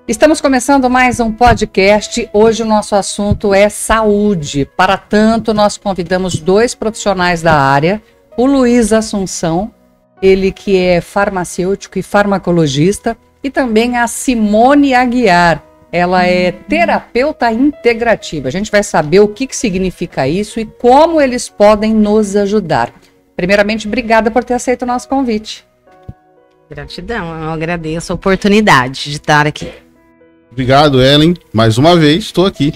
Estamos começando mais um podcast. Hoje o nosso assunto é saúde. Para tanto, nós convidamos dois profissionais da área, o Luiz Assunção, ele que é farmacêutico e farmacologista, e também a Simone Aguiar. Ela é terapeuta integrativa. A gente vai saber o que significa isso e como eles podem nos ajudar. Primeiramente, obrigada por ter aceito o nosso convite. Gratidão, eu agradeço a oportunidade de estar aqui. Obrigado, Ellen. Mais uma vez, estou aqui.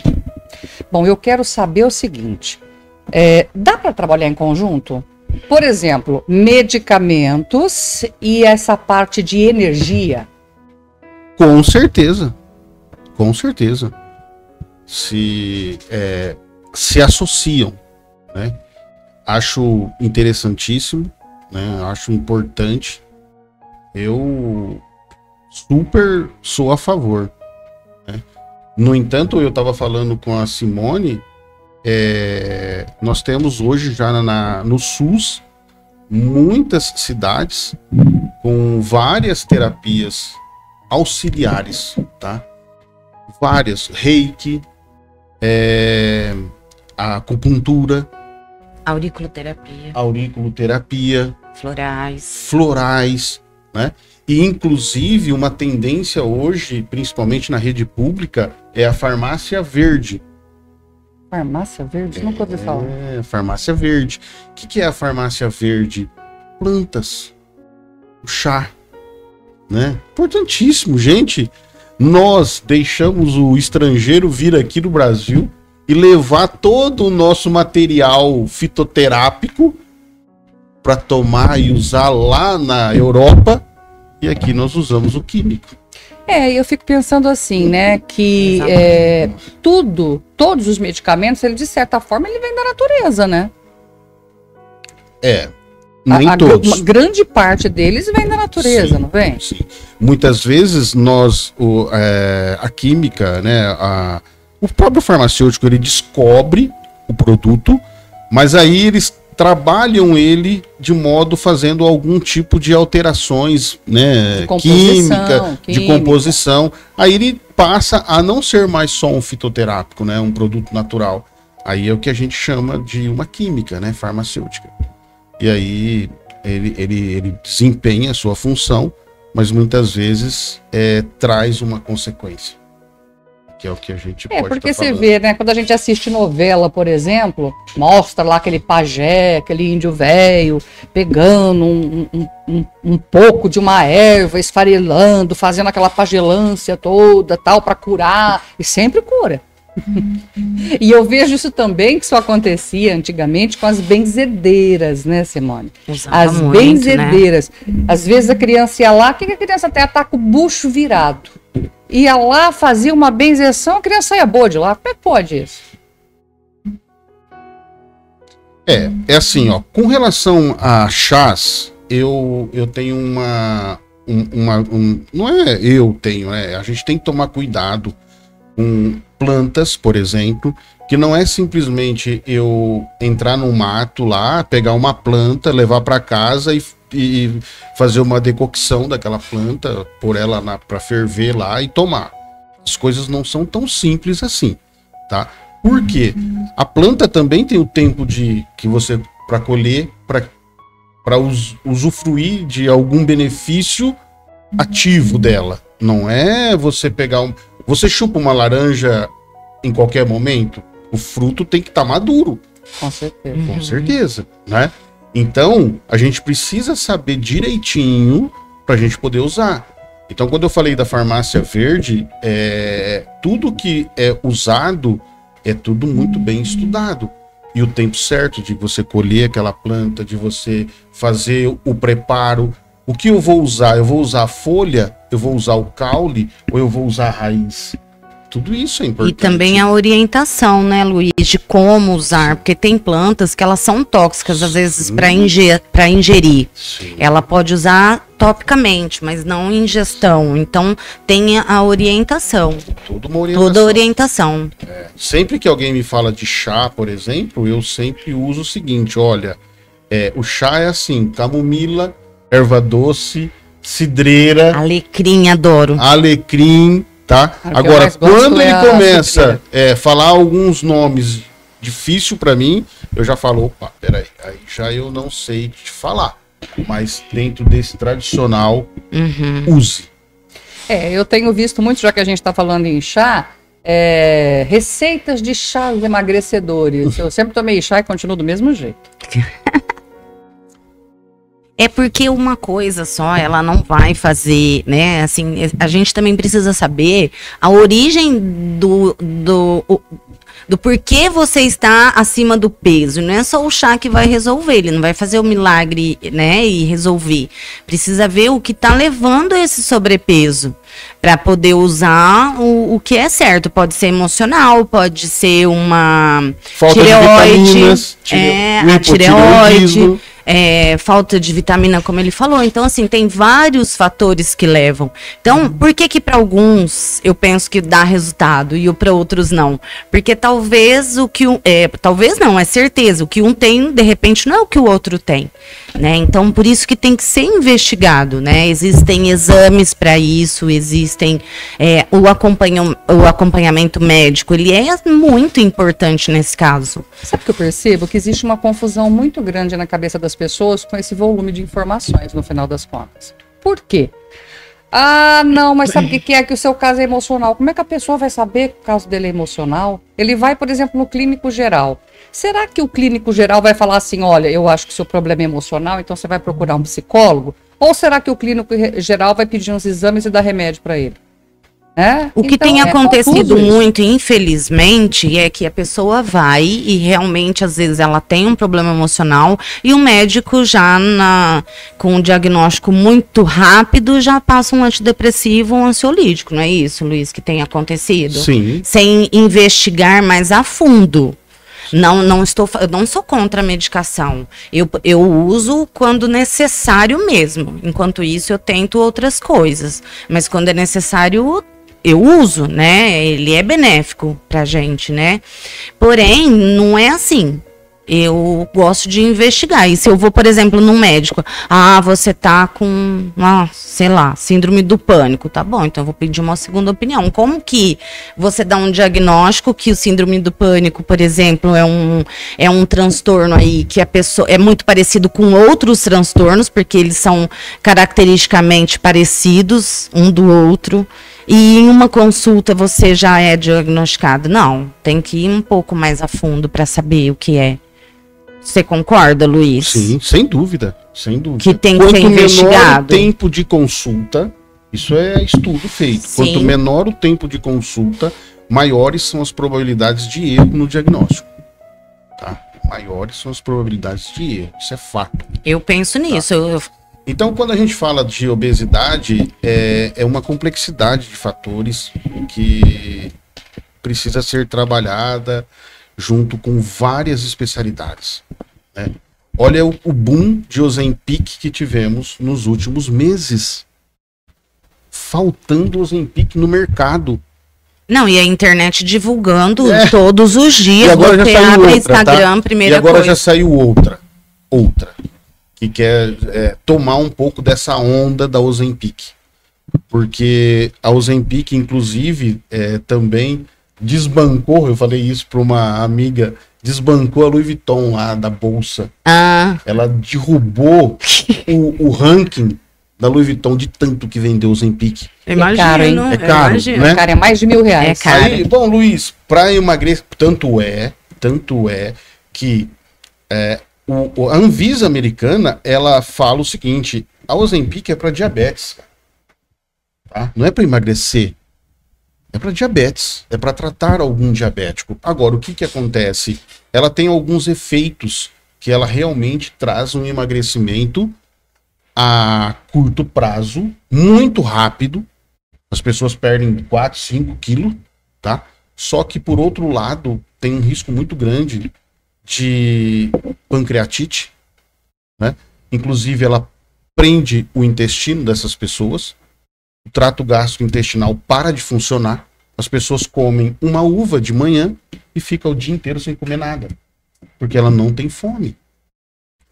Bom, eu quero saber o seguinte, dá para trabalhar em conjunto? Por exemplo, medicamentos e essa parte de energia? Com certeza. Com certeza. Se associam, né? Acho interessantíssimo, né? Acho importante. Eu super sou a favor. No entanto, eu estava falando com a Simone, nós temos hoje já no SUS muitas cidades com várias terapias auxiliares, tá? Várias, reiki, a acupuntura, auriculoterapia, florais, né? E, inclusive, uma tendência hoje, principalmente na rede pública, é a farmácia verde. Farmácia verde? Nunca ouvi falar. Farmácia verde. O que é a farmácia verde? Plantas. O chá. Né? Importantíssimo, gente. Nós deixamos o estrangeiro vir aqui no Brasil e levar todo o nosso material fitoterápico para tomar e usar lá na Europa. E aqui nós usamos o químico. Eu fico pensando assim, né, que todos os medicamentos, ele de certa forma, ele vem da natureza, né? Nem todos. Uma grande parte deles vem da natureza, sim, não vem? Sim. Muitas vezes a química, né, o próprio farmacêutico, ele descobre o produto, mas aí eles trabalham ele de modo fazendo algum tipo de alterações, né, química, de composição. Aí ele passa a não ser mais só um fitoterápico, né, um produto natural. Aí é o que a gente chama de uma química, né, farmacêutica. E aí ele desempenha a sua função, mas muitas vezes traz uma consequência. Que é o que a gente pode porque você vê, né, quando a gente assiste novela, por exemplo, mostra lá aquele pajé, aquele índio velho, pegando um pouco de uma erva, esfarelando, fazendo aquela pagelância toda, tal, para curar, e sempre cura. E eu vejo isso também, que isso acontecia antigamente com as benzedeiras, né, Simone? As benzedeiras. Né? Às vezes a criança ia lá, o que a criança até tá com o bucho virado? Ia lá, fazia uma benzeção, a criança saia boa de lá. Como é que pode isso? É assim, ó, com relação a chás, eu tenho não é eu tenho, a gente tem que tomar cuidado com plantas, por exemplo, que não é simplesmente eu entrar no mato lá, pegar uma planta, levar para casa e fazer uma decocção daquela planta, pôr ela para ferver lá e tomar. As coisas não são tão simples assim, tá? Por quê? A planta também tem o tempo para colher, para usufruir de algum benefício ativo dela. Não é você pegar você chupa uma laranja em qualquer momento, o fruto tem que estar maduro. Com certeza. Com certeza, né? Então, a gente precisa saber direitinho para a gente poder usar. Então, quando eu falei da farmácia verde, tudo que é usado é tudo muito bem estudado. E o tempo certo de você colher aquela planta, de você fazer o preparo. O que eu vou usar? Eu vou usar a folha? Eu vou usar o caule? Ou eu vou usar a raiz? Tudo isso é importante. E também a orientação, né, Luiz, de como usar, porque tem plantas que elas são tóxicas, às vezes, para ingerir. Sim. Ela pode usar topicamente, mas não em ingestão. Então, tem a orientação. Toda orientação. Sempre que alguém me fala de chá, por exemplo, eu sempre uso o seguinte, olha, o chá é assim, camomila, erva doce, cidreira. Alecrim, adoro. Alecrim, tá? Agora, quando ele começa a falar alguns nomes difícil para mim, eu já falo, opa, peraí, aí já eu não sei te falar, mas dentro desse tradicional, use. Eu tenho visto muito, já que a gente está falando em chá, receitas de chás emagrecedores. Eu sempre tomei chá e continuo do mesmo jeito. É porque uma coisa só, ela não vai fazer, né? Assim, a gente também precisa saber a origem do porquê você está acima do peso. Não é só o chá que vai resolver, ele não vai fazer o milagre, né? E resolver. Precisa ver o que está levando a esse sobrepeso para poder usar o que é certo. Pode ser emocional, pode ser uma falta tireoide, de vitaminas, a tireoide. Falta de vitamina, como ele falou. Então, assim, tem vários fatores que levam. Então, por que para alguns eu penso que dá resultado e para outros não? Porque talvez o que talvez não, é certeza, o que um tem, de repente, não é o que o outro tem, né? Então, por isso que tem que ser investigado, né? Existem exames para isso, existem o acompanhamento médico, ele é muito importante nesse caso. Sabe o que eu percebo? Que existe uma confusão muito grande na cabeça das pessoas com esse volume de informações no final das contas. Por quê? Ah, não, mas sabe o que é? Que o seu caso é emocional. Como é que a pessoa vai saber que o caso dele é emocional? Ele vai, por exemplo, no clínico geral. Será que o clínico geral vai falar assim, olha, eu acho que o seu problema é emocional, então você vai procurar um psicólogo? Ou será que o clínico geral vai pedir uns exames e dar remédio para ele? O que tem acontecido muito, infelizmente, é que a pessoa vai e realmente, às vezes, ela tem um problema emocional e o médico já com um diagnóstico muito rápido já passa um antidepressivo, um ansiolítico, não é isso, Luiz, que tem acontecido? Sim. Sem investigar mais a fundo. Eu não sou contra a medicação. Eu uso quando necessário mesmo. Enquanto isso, eu tento outras coisas. Mas quando é necessário, eu uso, né? Ele é benéfico pra gente, né? Porém, não é assim. Eu gosto de investigar. E se eu vou, por exemplo, num médico, você tá com, sei lá, síndrome do pânico, tá bom, então eu vou pedir uma segunda opinião. Como que você dá um diagnóstico que o síndrome do pânico, por exemplo, é um transtorno aí que a pessoa é muito parecido com outros transtornos, porque eles são caracteristicamente parecidos um do outro, e em uma consulta você já é diagnosticado? Não, tem que ir um pouco mais a fundo para saber o que é. Você concorda, Luiz? Sim, sem dúvida, sem dúvida. Que tem que ser investigado. Quanto menor o tempo de consulta, isso é estudo feito. Sim. Quanto menor o tempo de consulta, maiores são as probabilidades de erro no diagnóstico. Tá? Maiores são as probabilidades de erro, isso é fato. Eu penso nisso. Então, quando a gente fala de obesidade, é uma complexidade de fatores que precisa ser trabalhada junto com várias especialidades, né? Olha o boom de Ozempic que tivemos nos últimos meses. Faltando Ozempic no mercado. Não, e a internet divulgando todos os dias. E agora já saiu outra, Instagram, tá? primeira e agora coisa. Já saiu outra. Que quer tomar um pouco dessa onda da Ozempic. Porque a Ozempic, inclusive, também desbancou, eu falei isso para uma amiga, desbancou a Louis Vuitton lá da bolsa. Ela derrubou o ranking da Louis Vuitton de tanto que vendeu o Ozempic. Imagino, é caro, né? Cara, é mais de R$1.000. É caro. Aí, bom, Luiz, para emagrecer, tanto é que a Anvisa americana, ela fala o seguinte, a Ozempic é para diabetes, tá? Não é para emagrecer. É para diabetes, é para tratar algum diabético. Agora, o que acontece? Ela tem alguns efeitos que ela realmente traz um emagrecimento a curto prazo, muito rápido. As pessoas perdem 4, 5 quilos, tá? Só que, por outro lado, tem um risco muito grande de pancreatite, né? Inclusive, ela prende o intestino dessas pessoas. O trato gastrointestinal para de funcionar, as pessoas comem uma uva de manhã e ficam o dia inteiro sem comer nada, porque ela não tem fome.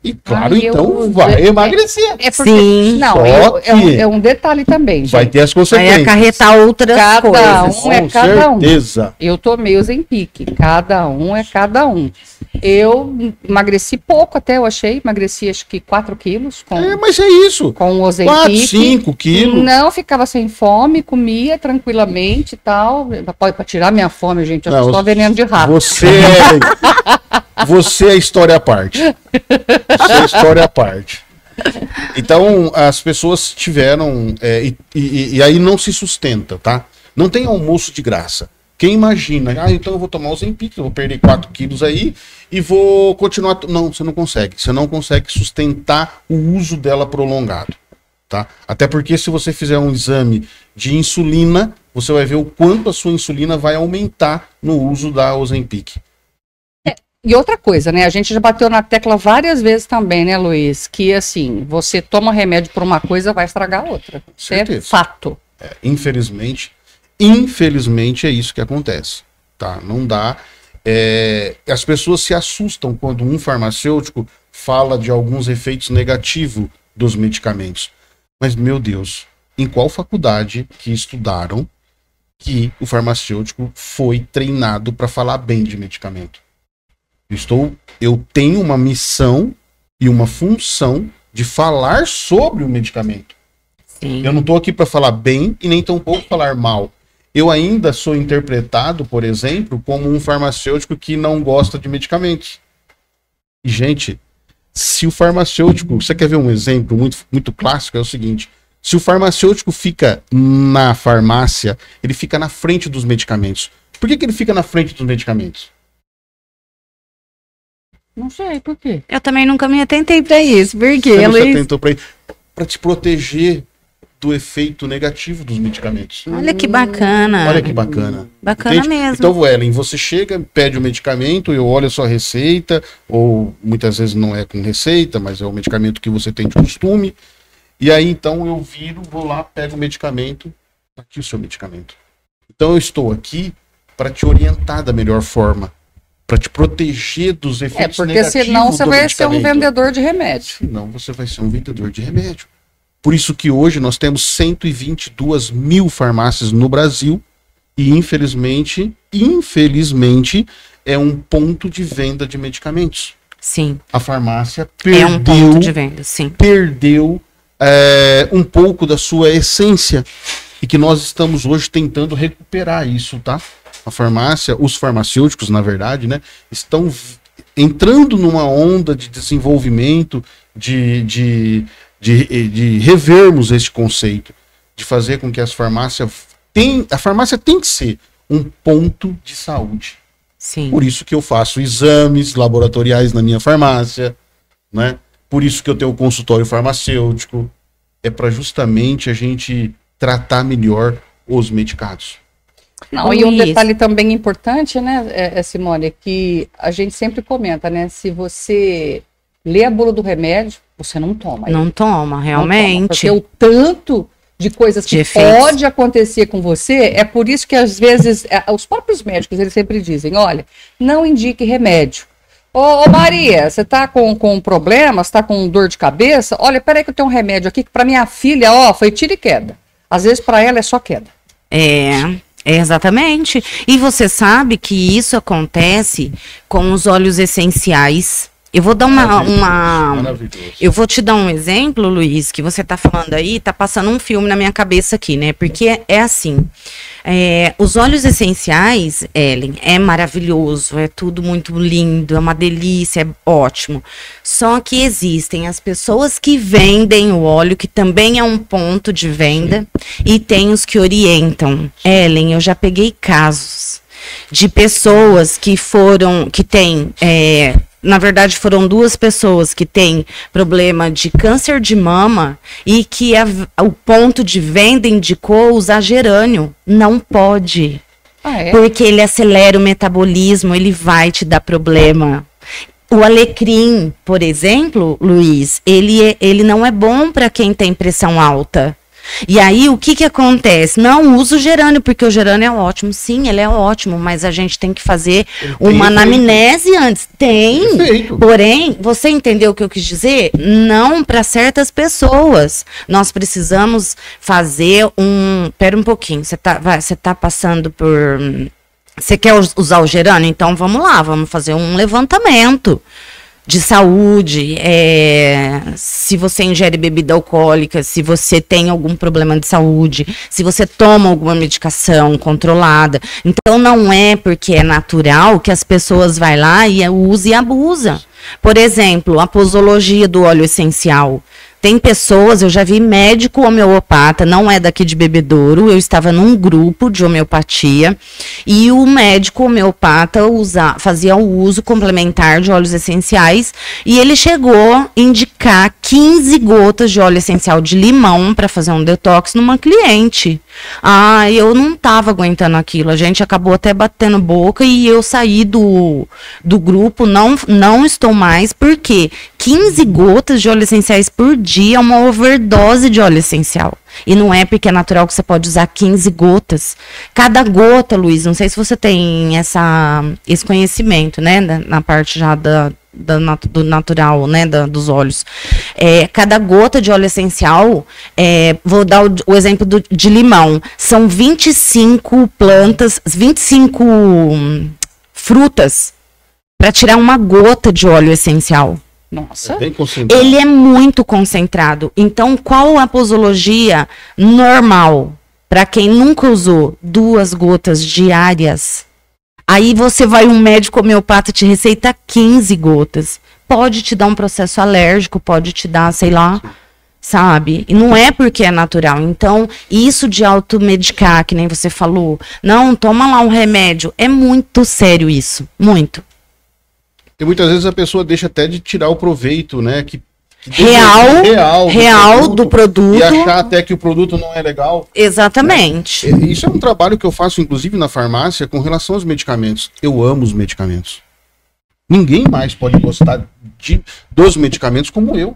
E claro, Ai, então vai emagrecer. É porque, Sim. não, Só que é um detalhe também, gente. vai ter as Vai consequências. acarretar outras Cada coisas. um é cada um. certeza. Eu tomei o Ozempic, cada um é cada um. Eu emagreci pouco até, eu achei, emagreci acho que 4 quilos Mas é isso. com o 4, Ozempic. 5 quilos. Não, ficava sem fome, comia tranquilamente e tal. Para tirar minha fome, gente, eu Não, sou só veneno de rato. Você é história à parte. Você é história à parte. Então, as pessoas tiveram. E aí não se sustenta, tá? Não tem almoço de graça. Quem imagina, então eu vou tomar o Ozempic, eu vou perder 4 quilos aí e vou continuar. Não, você não consegue. Você não consegue sustentar o uso dela prolongado, tá? Até porque se você fizer um exame de insulina, você vai ver o quanto a sua insulina vai aumentar no uso da Ozempic. E outra coisa, né? A gente já bateu na tecla várias vezes também, né, Luiz? Que assim, você toma remédio por uma coisa, vai estragar a outra. Isso é Certeza. fato. Infelizmente é isso que acontece, tá? Não dá. As pessoas se assustam quando um farmacêutico fala de alguns efeitos negativos dos medicamentos. Mas, meu Deus, em qual faculdade que estudaram que o farmacêutico foi treinado para falar bem de medicamento? Eu tenho uma missão e uma função de falar sobre o medicamento. Sim. Eu não estou aqui para falar bem e nem tampouco falar mal. Eu ainda sou interpretado, por exemplo, como um farmacêutico que não gosta de medicamentos. E, gente, se o farmacêutico... Você quer ver um exemplo muito, muito clássico? É o seguinte. Se o farmacêutico fica na farmácia, ele fica na frente dos medicamentos. Por que ele fica na frente dos medicamentos? Não sei, por quê? Eu também nunca me atentei pra isso. Por quê, Você não se Luiz? atentou para te proteger do efeito negativo dos medicamentos. Olha que bacana. Olha que bacana. Bacana Entende? mesmo. Então, Ellen, você chega, pede o medicamento, eu olho a sua receita, ou muitas vezes não é com receita, mas é o medicamento que você tem de costume. E aí, então, eu viro, vou lá, pego o medicamento, tá aqui o seu medicamento. Então, eu estou aqui para te orientar da melhor forma, para te proteger dos efeitos Porque negativos senão você do vai ser um medicamento. vendedor de remédio. Senão você vai ser um vendedor de remédio. Por isso que hoje nós temos 122 mil farmácias no Brasil e infelizmente é um ponto de venda de medicamentos. Sim. A farmácia É um ponto de venda, sim. perdeu um pouco da sua essência e que nós estamos hoje tentando recuperar isso, tá? A farmácia, os farmacêuticos, na verdade, né, estão entrando numa onda de desenvolvimento, de revermos esse conceito, de fazer com que a farmácia tem que ser um ponto de saúde. Sim. Por isso que eu faço exames laboratoriais na minha farmácia, né? Por isso que eu tenho o consultório farmacêutico. É para justamente a gente tratar melhor os medicados. Não, e um detalhe também importante, né, Simone, é que a gente sempre comenta, né? Se você lê a bula do remédio, você não toma. Não toma, realmente. Não toma, porque o tanto de coisas que pode acontecer com você, é por isso que às vezes os próprios médicos, eles sempre dizem, olha, não indique remédio. Ô Maria, você tá com problema, você tá com dor de cabeça? Olha, peraí que eu tenho um remédio aqui que para minha filha, foi tiro e queda. Às vezes para ela é só queda. Exatamente. E você sabe que isso acontece com os óleos essenciais. Eu vou dar eu vou te dar um exemplo, Luiz, que você tá falando aí, tá passando um filme na minha cabeça aqui, né? Porque é assim, os óleos essenciais, Ellen, é maravilhoso, é tudo muito lindo, é uma delícia, é ótimo. Só que existem as pessoas que vendem o óleo, que também é um ponto de venda, e tem os que orientam. Ellen, eu já peguei casos de pessoas que têm... Na verdade, foram 2 pessoas que têm problema de câncer de mama e que o ponto de venda indicou usar gerânio. Não pode. Porque ele acelera o metabolismo, ele vai te dar problema. O alecrim, por exemplo, Luiz, ele não é bom para quem tem pressão alta. E aí, o que que acontece? Não usa o gerânio, porque o gerânio é ótimo. Sim, ele é ótimo, mas a gente tem que fazer uma anamnese antes. Tem. Perfeito. Porém, você entendeu o que eu quis dizer? Não para certas pessoas. Nós precisamos fazer um... Pera um pouquinho, você tá passando por... Você quer usar o gerânio? Então, vamos lá, vamos fazer um levantamento de saúde, se você ingere bebida alcoólica, se você tem algum problema de saúde, se você toma alguma medicação controlada. Então, não é porque é natural que as pessoas vão lá e usam e abusam. Por exemplo, a posologia do óleo essencial. Tem pessoas, eu já vi médico homeopata, não é daqui de Bebedouro, eu estava num grupo de homeopatia e o médico homeopata fazia o uso complementar de óleos essenciais e ele chegou a indicar 15 gotas de óleo essencial de limão para fazer um detox numa cliente. Ah, eu não estava aguentando aquilo, a gente acabou até batendo boca e eu saí do grupo, não estou mais, porque 15 gotas de óleo essenciais por dia é uma overdose de óleo essencial. E não é porque é natural que você pode usar 15 gotas. Cada gota, Luiz, não sei se você tem esse conhecimento, né, na parte já do natural, né, dos óleos. Cada gota de óleo essencial, vou dar o exemplo de limão, são 25 plantas, 25 frutas para tirar uma gota de óleo essencial. Nossa. É bem concentrado. Ele é muito concentrado. Então, qual a posologia normal? Para quem nunca usou 2 gotas diárias, aí você vai, um médico homeopata te receita 15 gotas. Pode te dar um processo alérgico, pode te dar, sei lá, sabe? E não é porque é natural. Então, isso de automedicar, que nem você falou, não, toma lá um remédio, é muito sério isso, muito. E muitas vezes a pessoa deixa até de tirar o proveito, né? Real do produto. E achar até que o produto não é legal. Exatamente. Né? Isso é um trabalho que eu faço, inclusive, na farmácia, com relação aos medicamentos. Eu amo os medicamentos. Ninguém mais pode gostar dos medicamentos como eu.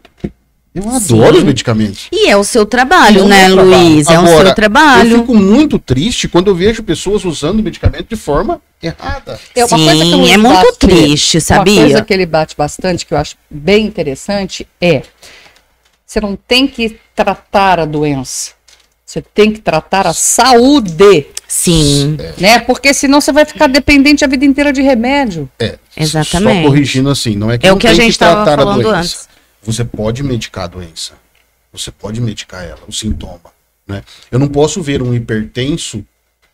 Eu adoro os medicamentos. E é o seu trabalho, né, Luiz? É o seu trabalho. Eu fico muito triste quando eu vejo pessoas usando medicamento de forma errada. Sim, é muito triste, sabia? Uma coisa que ele bate bastante, que eu acho bem interessante, você não tem que tratar a doença. Você tem que tratar a saúde. Sim. Né? Porque senão você vai ficar dependente a vida inteira de remédio. Exatamente. Só corrigindo assim, não é que é não o que tem a gente estava falando doença. antes. Você pode medicar a doença. Você pode medicar ela, o sintoma. Né? Eu não posso ver um hipertenso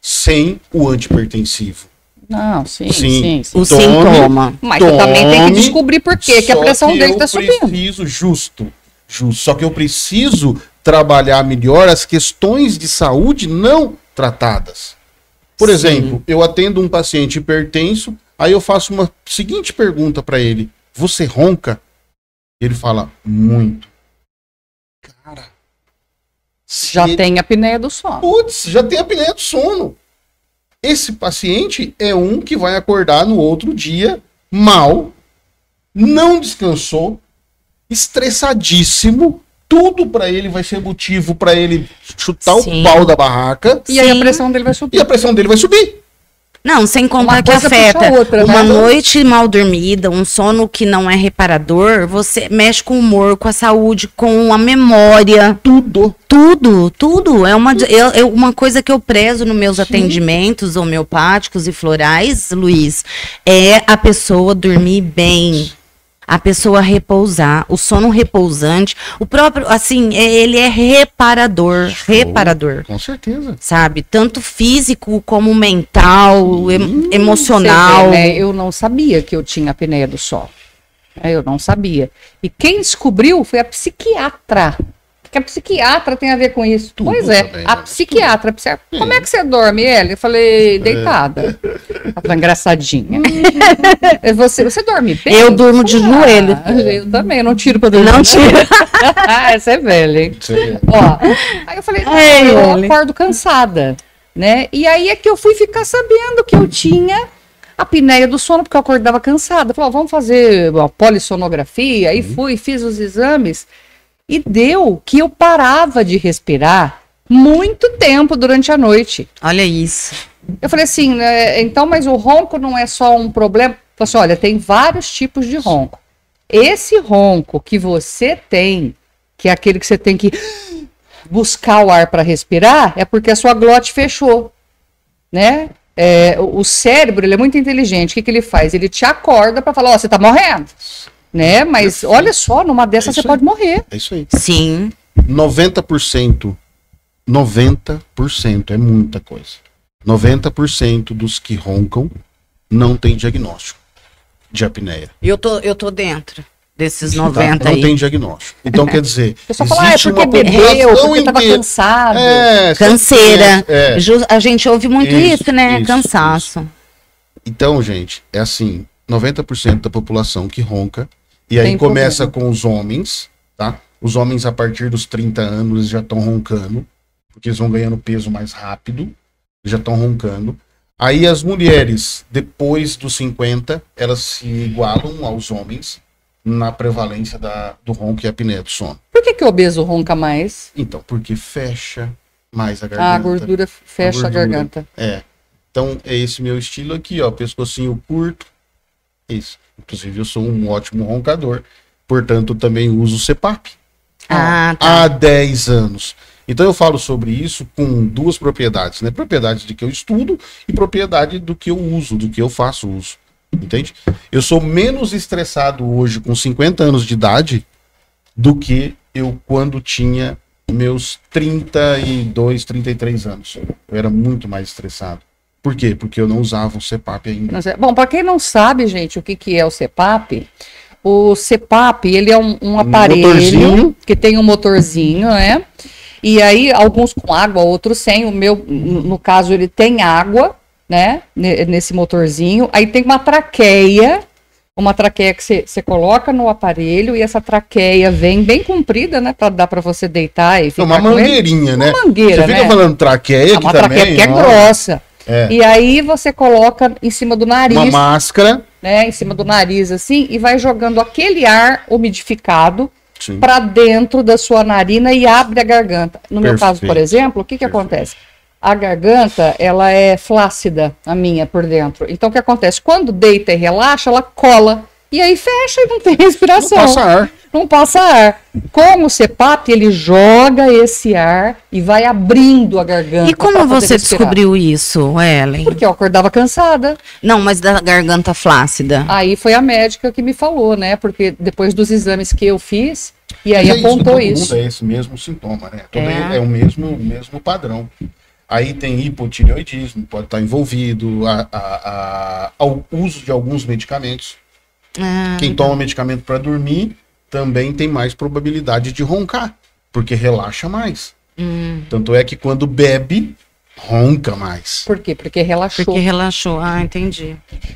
sem o antihipertensivo. Não, sim. O sintoma. Mas eu também tenho que descobrir por quê, que a pressão dele está subindo. Eu preciso, justo. Só que eu preciso trabalhar melhor as questões de saúde não tratadas. Por exemplo, eu atendo um paciente hipertenso, aí eu faço uma seguinte pergunta para ele: você ronca? Ele fala, muito. Cara, já tem a apneia do sono. Putz, já tem a apneia do sono. Esse paciente é um que vai acordar no outro dia mal, não descansou, estressadíssimo. Tudo para ele vai ser motivo para ele chutar o pau da barraca. E aí a pressão dele vai subir. Não, sem contar que afeta uma noite mal dormida, um sono que não é reparador, você mexe com o humor, com a saúde, com a memória. Tudo. É uma coisa que eu prezo nos meus atendimentos homeopáticos e florais, Luiz, é a pessoa dormir bem. A pessoa repousar, o sono repousante, o próprio, assim, ele é reparador. Com certeza. Sabe? Tanto físico como mental, emocional. Vê, né? Eu não sabia que eu tinha apneia do sono. Eu não sabia. E quem descobriu foi a psiquiatra. Que a psiquiatra tem a ver com isso. Tudo pois é, também, a né? psiquiatra. Como é que você dorme, Eli? Eu falei, deitada. Ela falou, engraçadinha. Você dorme bem? Eu durmo de joelho. Eu também, eu não tiro pra dormir. Não tira. Essa é velha, hein? Ó, aí eu falei, eu acordo cansada, né? E aí é que eu fui ficar sabendo que eu tinha a apneia do sono, porque eu acordava cansada. Falei, vamos fazer uma polissonografia. Aí fiz os exames. E deu que eu parava de respirar muito tempo durante a noite. Olha isso. Eu falei assim, né, então, mas o ronco não é só um problema? Eu falei assim, olha, tem vários tipos de ronco. Esse ronco que você tem, que é aquele que você tem que buscar o ar para respirar, é porque a sua glote fechou, né? O cérebro, ele é muito inteligente. O que ele faz? Ele te acorda para falar, ó, você tá morrendo, né? Mas olha só, numa dessas você pode morrer. É isso aí. Sim. 90% é muita coisa. 90% dos que roncam não tem diagnóstico de apneia. Eu tô dentro desses 90 Não aí. tem diagnóstico. Então, quer dizer, O pessoal fala, existe porque uma bebeu, população porque tava inteira. cansado. Canseira. A gente ouve muito isso, né? Isso, Cansaço. isso. Então, gente, é assim, 90% da população que ronca, e aí Tem começa problema. com os homens, tá? Os homens a partir dos 30 anos já estão roncando, porque eles vão ganhando peso mais rápido, já estão roncando. Aí as mulheres, depois dos 50, elas se igualam aos homens na prevalência do ronco e apneia do sono. Por que o obeso ronca mais? Então, porque fecha mais a garganta. A gordura fecha a garganta. Então, é esse meu estilo aqui, ó, pescocinho curto. Isso. Inclusive, eu sou um ótimo roncador. Portanto, também uso CPAP. Tá. Há 10 anos. Então, eu falo sobre isso com duas propriedades, né? Propriedade de que eu estudo e propriedade do que eu uso, do que eu faço uso. Entende? Eu sou menos estressado hoje com 50 anos de idade do que eu quando tinha meus 32, 33 anos. Eu era muito mais estressado. Por quê? Porque eu não usava o CPAP ainda. Bom, para quem não sabe, gente, o que é o CPAP, ele é um aparelho motorzinho. que tem um motorzinho, né? E aí, alguns com água, outros sem. O meu, no caso, ele tem água, né? Nesse motorzinho. Aí tem uma traqueia que você coloca no aparelho e essa traqueia vem bem comprida, né? Pra dar para você deitar e ficar Uma com ele. mangueirinha, né? Uma mangueira, Você fica né? falando traqueia aqui Uma também. traqueia que é ó. grossa. É. E aí você coloca em cima do nariz, Uma máscara. né? Em cima do nariz, assim, e vai jogando aquele ar umidificado Sim. para dentro da sua narina e abre a garganta. No meu caso, por Perfeito. exemplo, o que acontece? A garganta, ela é flácida, a minha, por dentro. Então, o que acontece? Quando deita e relaxa, ela cola. E aí fecha e não tem respiração. Não passa ar. Não passa ar. Com o CPAP, ele joga esse ar e vai abrindo a garganta. E como pra poder você respirar. descobriu isso, Ellen? Porque eu acordava cansada. Não, mas da garganta flácida. Aí foi a médica que me falou, né? Porque depois dos exames que eu fiz, e aí Mas é apontou todo isso. mundo é esse mesmo sintoma, né? É. É o mesmo padrão. Aí tem hipotireoidismo, pode estar envolvido, ao uso de alguns medicamentos. Quem toma medicamento para dormir também tem mais probabilidade de roncar, porque relaxa mais. Tanto é que quando bebe, ronca mais. Por quê? Porque relaxou. Porque relaxou. Ah, entendi.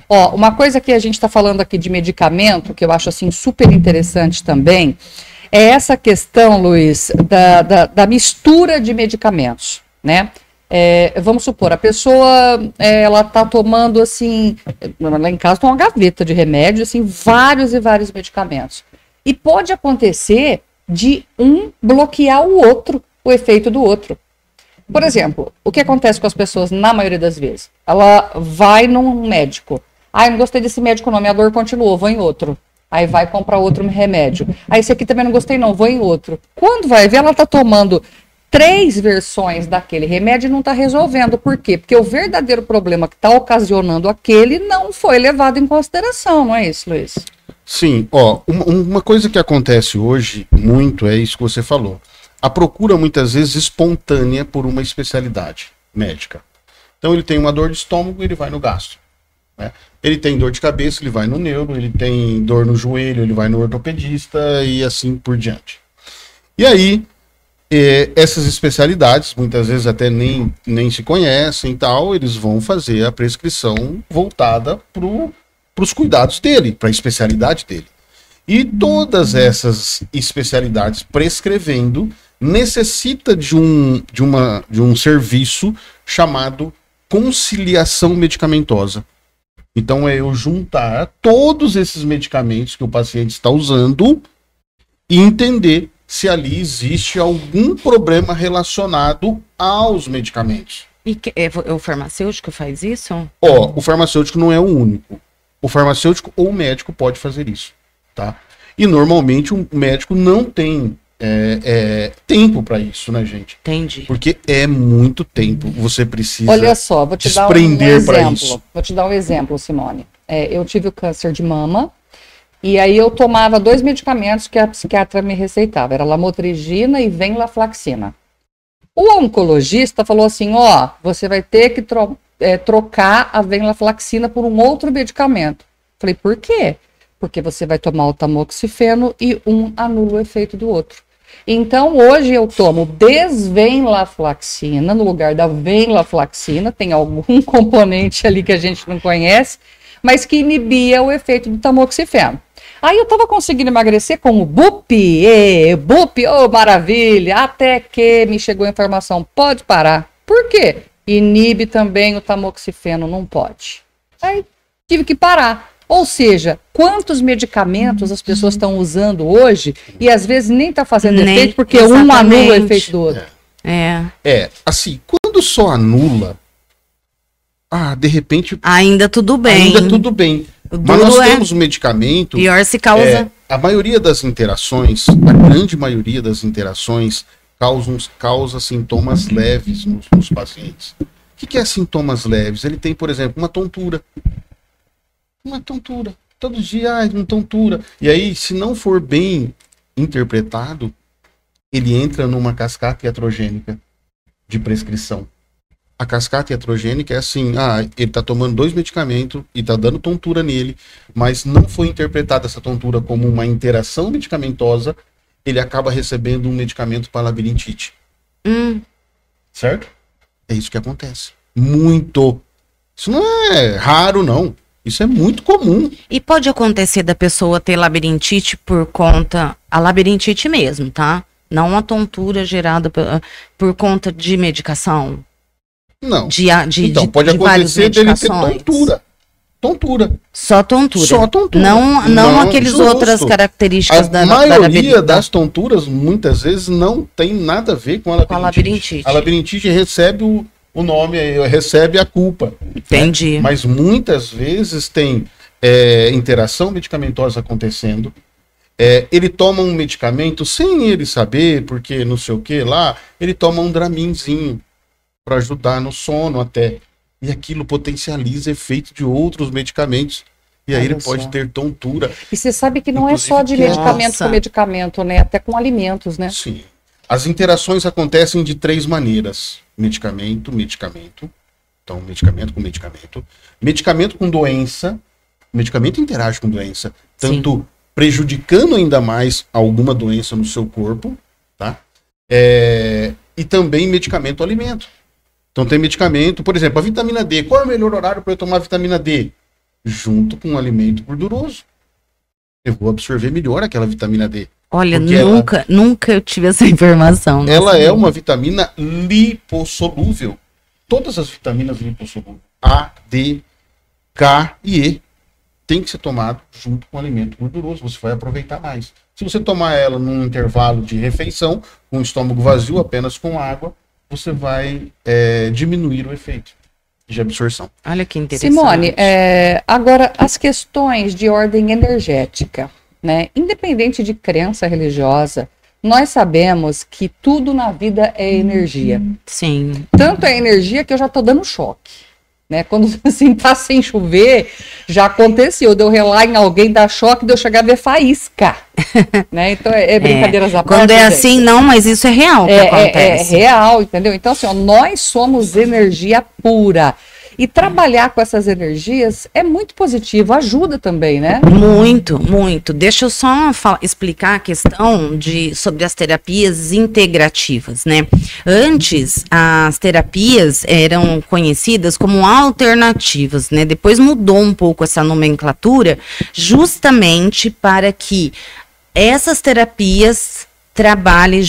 Ó, uma coisa que a gente está falando aqui de medicamento, que eu acho assim super interessante também, é essa questão, Luiz, da mistura de medicamentos, né? Vamos supor, a pessoa, ela tá tomando, assim, lá em casa tem uma gaveta de remédio, assim, vários e vários medicamentos. E pode acontecer de um bloquear o outro, o efeito do outro. Por exemplo, o que acontece com as pessoas na maioria das vezes? Ela vai num médico. Ah, eu não gostei desse médico não, minha dor continuou, vou em outro. Aí vai comprar outro remédio. Aí esse aqui também não gostei não, vou em outro. Quando vai ver, ela tá tomando 3 versões daquele remédio e não está resolvendo. Por quê? Porque o verdadeiro problema que está ocasionando aquele não foi levado em consideração, não é isso, Luiz? Sim, ó, uma coisa que acontece hoje muito é isso que você falou. A procura muitas vezes espontânea por uma especialidade médica. Então ele tem uma dor de estômago, ele vai no gastro. Né? Ele tem dor de cabeça, ele vai no neuro, ele tem dor no joelho, ele vai no ortopedista e assim por diante. E aí, essas especialidades, muitas vezes até nem se conhecem e tal, eles vão fazer a prescrição voltada para os cuidados dele, para a especialidade dele. E todas essas especialidades prescrevendo necessita de um serviço chamado conciliação medicamentosa. Então é eu juntar todos esses medicamentos que o paciente está usando e entender se ali existe algum problema relacionado aos medicamentos. E o farmacêutico faz isso? Ó, o farmacêutico não é o único. O farmacêutico ou o médico pode fazer isso, tá? E normalmente o médico não tem tempo para isso, né, gente? Entendi. Porque é muito tempo. Você precisa Olha só, vou te dar um desprender para exemplo. isso. Vou te dar um exemplo, Simone. Eu tive o câncer de mama e aí eu tomava 2 medicamentos que a psiquiatra me receitava. Era lamotrigina e venlafaxina. O oncologista falou assim, ó, você vai ter que trocar a venlafaxina por um outro medicamento. Falei, por quê? Porque você vai tomar o tamoxifeno e um anula o efeito do outro. Então, hoje eu tomo desvenlafaxina no lugar da venlafaxina, tem algum componente ali que a gente não conhece, mas que inibia o efeito do tamoxifeno. Aí eu tava conseguindo emagrecer com o BUP, oh maravilha, até que me chegou a informação, pode parar. Por quê? Inibe também o tamoxifeno, não pode. Aí tive que parar. Ou seja, quantos medicamentos as pessoas estão usando hoje e às vezes nem está fazendo efeito porque exatamente. Um anula o efeito do outro. Assim, quando só anula, de repente... Ainda tudo bem. Ainda tudo bem. Mas nós temos um medicamento... Pior se causa... a maioria das interações, a grande maioria das interações causa sintomas leves nos pacientes. O que é sintomas leves? Ele tem, por exemplo, uma tontura. Todo dia, uma tontura. E aí, se não for bem interpretado, ele entra numa cascata iatrogênica de prescrição. A cascata iatrogênica é assim, ele está tomando 2 medicamentos e está dando tontura nele, mas não foi interpretada essa tontura como uma interação medicamentosa, ele acaba recebendo um medicamento para labirintite. Certo? É isso que acontece. Muito. Isso não é raro, não. Isso é muito comum. E pode acontecer da pessoa ter labirintite por conta... A labirintite mesmo, tá? Não a tontura gerada por conta de medicação. Não. Então, pode acontecer dele ter tontura. Só tontura. Só tontura. Não aqueles outras características da maioria das tonturas, muitas vezes, não tem nada a ver com a labirintite. A labirintite recebe o nome, recebe a culpa. Entendi. Né? Mas muitas vezes tem interação medicamentosa acontecendo. Ele toma um medicamento sem ele saber, porque não sei o que lá, ele toma um Draminzinho para ajudar no sono até. E aquilo potencializa efeito de outros medicamentos. E aí ele pode ter tontura. E você sabe que não é só de medicamento com medicamento, né? Até com alimentos, né? Sim. As interações acontecem de 3 maneiras. Medicamento. Então, medicamento com medicamento. Medicamento com doença. Medicamento interage com doença. Tanto prejudicando ainda mais alguma doença no seu corpo, tá? E também medicamento-alimento. Então tem medicamento, por exemplo, a vitamina D. Qual é o melhor horário para eu tomar vitamina D? Junto com um alimento gorduroso. Eu vou absorver melhor aquela vitamina D. Olha, nunca eu tive essa informação. Ela é uma vitamina lipossolúvel. Todas as vitaminas lipossolúveis, A, D, K e E, tem que ser tomado junto com um alimento gorduroso. Você vai aproveitar mais. Se você tomar ela num intervalo de refeição, com o estômago vazio, apenas com água, você vai diminuir o efeito de absorção. Olha que interessante. Simone, agora as questões de ordem energética, né? Independente de crença religiosa, nós sabemos que tudo na vida é energia. Sim. Tanto é energia que eu já tô dando choque. Né? Quando assim tá sem chover, já aconteceu de eu relar em alguém, dar choque, de eu chegar a ver faísca. Né? Então brincadeiras à parte. Quando é assim, não, mas isso é real que acontece. É real, entendeu? Então assim, nós somos energia pura. E trabalhar com essas energias é muito positivo, ajuda também, né? Muito, muito. Deixa eu só explicar a questão sobre as terapias integrativas, né? Antes, as terapias eram conhecidas como alternativas, né? Depois mudou um pouco essa nomenclatura, justamente para que essas terapias trabalhem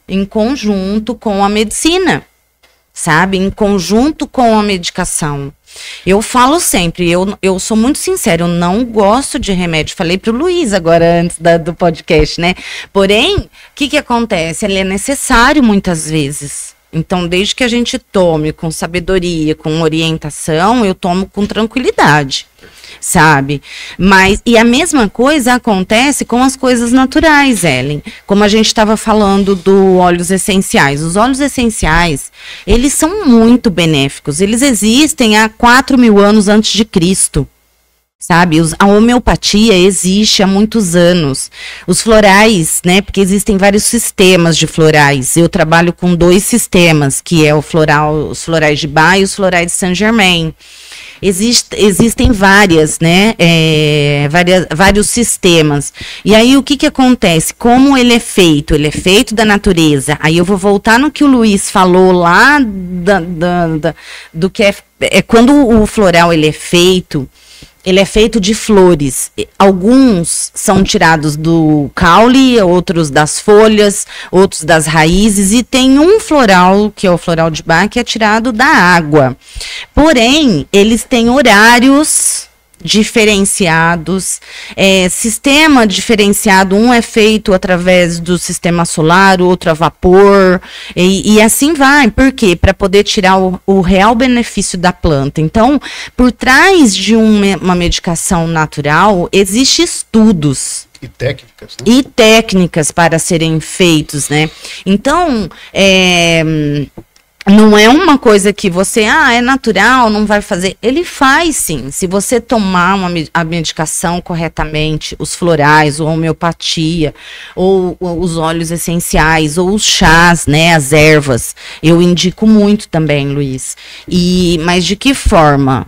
em conjunto com a medicina. Sabe, em conjunto com a medicação. Eu falo sempre, eu sou muito sincera, eu não gosto de remédio. Falei pro Luiz agora, antes do podcast, né? Porém, o que acontece? Ele é necessário muitas vezes. Então, desde que a gente tome com sabedoria, com orientação, eu tomo com tranquilidade, sabe? Mas, e a mesma coisa acontece com as coisas naturais, Ellen. Como a gente estava falando do óleos essenciais. Os óleos essenciais, eles são muito benéficos. Eles existem há 4.000 anos antes de Cristo. Sabe, a homeopatia existe há muitos anos. Os florais, né, porque existem vários sistemas de florais. Eu trabalho com 2 sistemas, que é os florais de Bach e os florais de Saint-Germain. Existem várias, né, vários sistemas. E aí, o que acontece? Como ele é feito? Ele é feito da natureza. Aí eu vou voltar no que o Luiz falou lá, do que é quando o floral ele é feito de flores. Alguns são tirados do caule, outros das folhas, outros das raízes, e tem um floral, que é o floral de Bach, que é tirado da água. Porém, eles têm horários diferenciados, sistema diferenciado, um é feito através do sistema solar, o outro a vapor, e assim vai. Por quê? Para poder tirar o real benefício da planta. Então, por trás de uma medicação natural, existem estudos. E técnicas, né? E técnicas para serem feitos, né? Então, não é uma coisa que você, é natural, não vai fazer. Ele faz sim. Se você tomar a medicação corretamente, os florais, ou a homeopatia, ou os óleos essenciais, ou os chás, né, as ervas. Eu indico muito também, Luiz. Mas de que forma?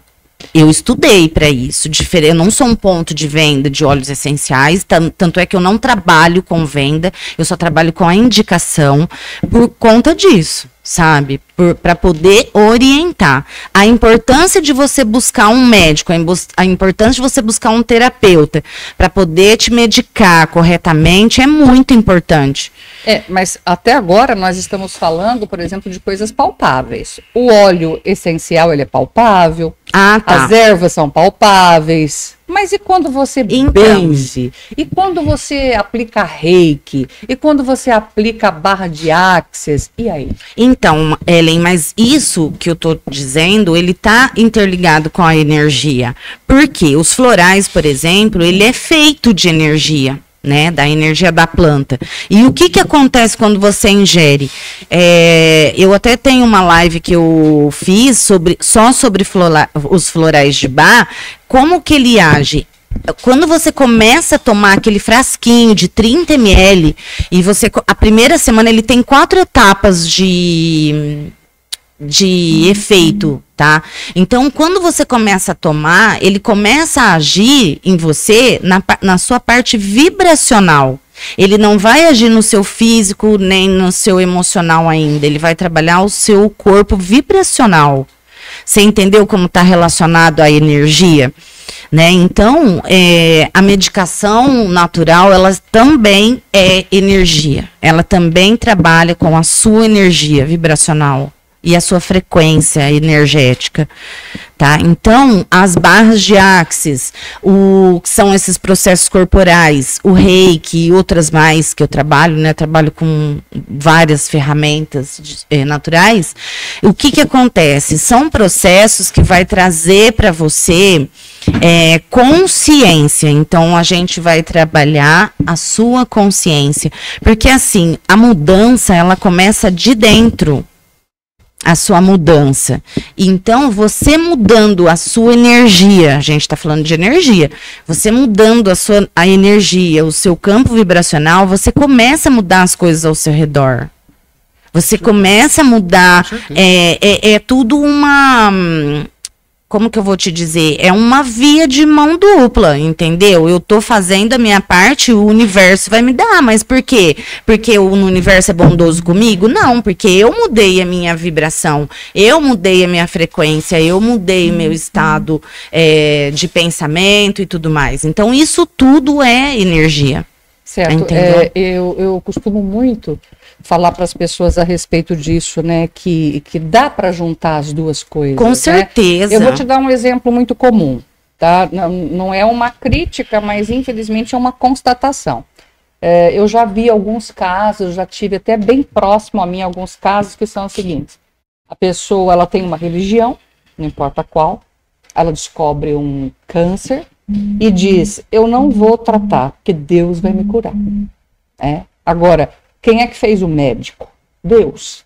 Eu estudei para isso. Eu não sou um ponto de venda de óleos essenciais, tanto é que eu não trabalho com venda, eu só trabalho com a indicação por conta disso, sabe? Para poder orientar. A importância de você buscar um médico, a importância de você buscar um terapeuta para poder te medicar corretamente é muito importante. Mas até agora nós estamos falando, por exemplo, de coisas palpáveis. O óleo essencial, ele é palpável. Tá. As ervas são palpáveis. Mas e quando você benze? E quando você aplica reiki? E quando você aplica a barra de Axis? E aí? Então, Ellen, mas isso que eu tô dizendo, ele tá interligado com a energia. Por quê? Os florais, por exemplo, ele é feito de energia, né, da energia da planta. E o que acontece quando você ingere? Eu até tenho uma live que eu fiz só sobre os florais de Bach, como que ele age. Quando você começa a tomar aquele frasquinho de 30 ml, e a primeira semana ele tem 4 etapas de efeito, tá? Então, quando você começa a tomar, ele começa a agir em você na sua parte vibracional. Ele não vai agir no seu físico, nem no seu emocional ainda. Ele vai trabalhar o seu corpo vibracional. Você entendeu como está relacionado à energia? Né? Então, a medicação natural, ela também é energia. Ela também trabalha com a sua energia vibracional e a sua frequência energética, tá? Então, as barras de Axis, que são esses processos corporais, o reiki e outras mais que eu trabalho, né? Trabalho com várias ferramentas naturais. O que acontece? São processos que vai trazer para você consciência. Então, a gente vai trabalhar a sua consciência, porque assim, a mudança, ela começa de dentro. A sua mudança. Então, você mudando a sua energia, a gente está falando de energia, você mudando a energia, o seu campo vibracional, você começa a mudar as coisas ao seu redor. Você começa a mudar, é tudo uma... Como que eu vou te dizer? É uma via de mão dupla, entendeu? Eu tô fazendo a minha parte, o universo vai me dar. Mas por quê? Porque o universo é bondoso comigo? Não, porque eu mudei a minha vibração, eu mudei a minha frequência, eu mudei o meu estado de pensamento e tudo mais. Então, isso tudo é energia. Certo. Eu costumo muito falar para as pessoas a respeito disso, né? Que dá para juntar as duas coisas. Com certeza. Eu vou te dar um exemplo muito comum, tá? Não é uma crítica, mas infelizmente é uma constatação. Eu já vi alguns casos, já tive até bem próximo a mim alguns casos que são os seguintes. A pessoa, ela tem uma religião, não importa qual, ela descobre um câncer e diz, eu não vou tratar, porque Deus vai me curar. Agora, quem é que fez o médico? Deus.